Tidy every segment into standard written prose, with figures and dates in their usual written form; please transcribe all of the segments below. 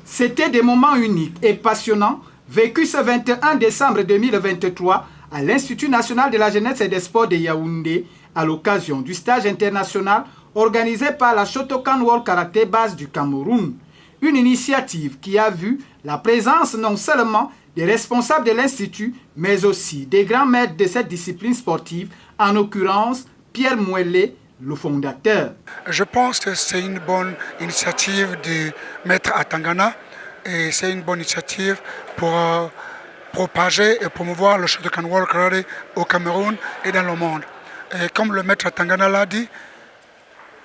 C'était des moments uniques et passionnants vécus ce 21 décembre 2023 à l'Institut national de la jeunesse et des sports de Yaoundé à l'occasion du stage international organisé par la Shotokan World Karate Base du Cameroun. Une initiative qui a vu la présence non seulement des responsables de l'Institut, mais aussi des grands maîtres de cette discipline sportive, en l'occurrence Pierre Mouelé, le fondateur. Je pense que c'est une bonne initiative du maître Atangana et c'est une bonne initiative pour propager et promouvoir le Shotokan World Karate au Cameroun et dans le monde. Et comme le maître Atangana l'a dit,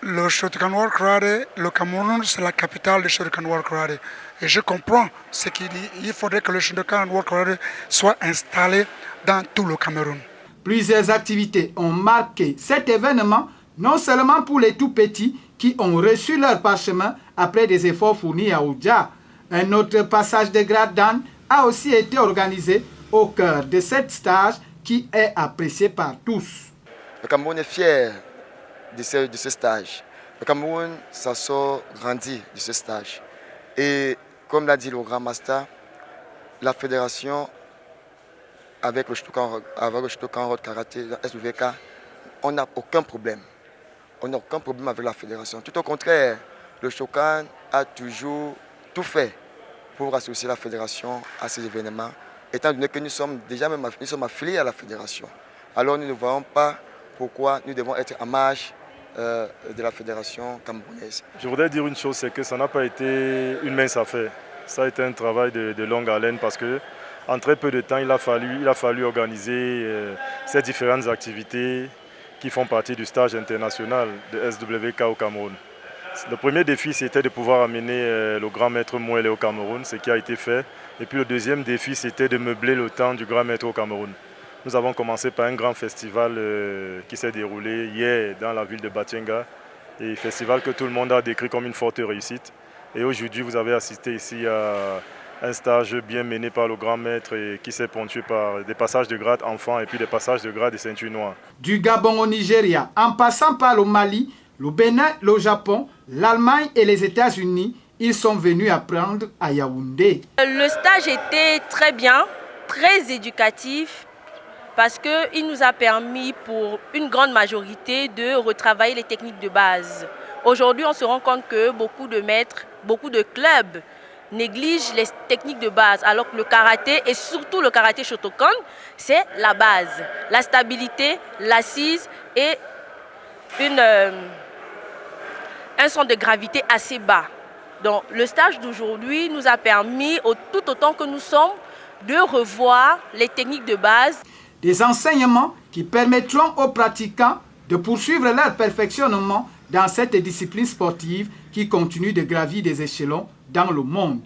le Shotokan World Karate, le Cameroun, c'est la capitale du Shotokan World Karate. Et je comprends ce qu'il dit. Il faudrait que le Shotokan World Karate soit installé dans tout le Cameroun. Plusieurs activités ont marqué cet événement, non seulement pour les tout-petits qui ont reçu leur parchemin après des efforts fournis à Oudja. Un autre passage de grade d'âne a aussi été organisé au cœur de cet stage qui est apprécié par tous. Le Cameroun est fier de ce stage. Le Cameroun, ça sort grandi de ce stage. Et comme l'a dit le Grand Master, la fédération, avec le Shotokan World Karaté, la SWK, on n'a aucun problème. On n'a aucun problème avec la fédération. Tout au contraire, le Shotokan a toujours tout fait pour associer la fédération à ces événements, étant donné que nous sommes affiliés à la fédération. Alors nous ne voyons pas pourquoi nous devons être en marge de la fédération camerounaise. Je voudrais dire une chose, c'est que ça n'a pas été une mince affaire. Ça a été un travail de longue haleine parce qu'en très peu de temps, il a fallu organiser ces différentes activités qui font partie du stage international de SWK au Cameroun. Le premier défi, c'était de pouvoir amener le grand maître Mouelé au Cameroun, ce qui a été fait. Et puis le deuxième défi, c'était de meubler le temps du grand maître au Cameroun. Nous avons commencé par un grand festival qui s'est déroulé hier dans la ville de Batienga. Et festival que tout le monde a décrit comme une forte réussite. Et aujourd'hui, vous avez assisté ici à un stage bien mené par le grand maître et qui s'est ponctué par des passages de grade enfants et puis des passages de grade et ceinture noire. Du Gabon au Nigeria, en passant par le Mali, le Bénin, le Japon, l'Allemagne et les États-Unis, ils sont venus apprendre à Yaoundé. Le stage était très bien, très éducatif, parce qu'il nous a permis pour une grande majorité de retravailler les techniques de base. Aujourd'hui, on se rend compte que beaucoup de maîtres, beaucoup de clubs négligent les techniques de base, alors que le karaté, et surtout le karaté Shotokan, c'est la base. La stabilité, l'assise et un centre de gravité assez bas. Donc le stage d'aujourd'hui nous a permis, tout autant que nous sommes, de revoir les techniques de base. Des enseignements qui permettront aux pratiquants de poursuivre leur perfectionnement dans cette discipline sportive qui continue de gravir des échelons dans le monde.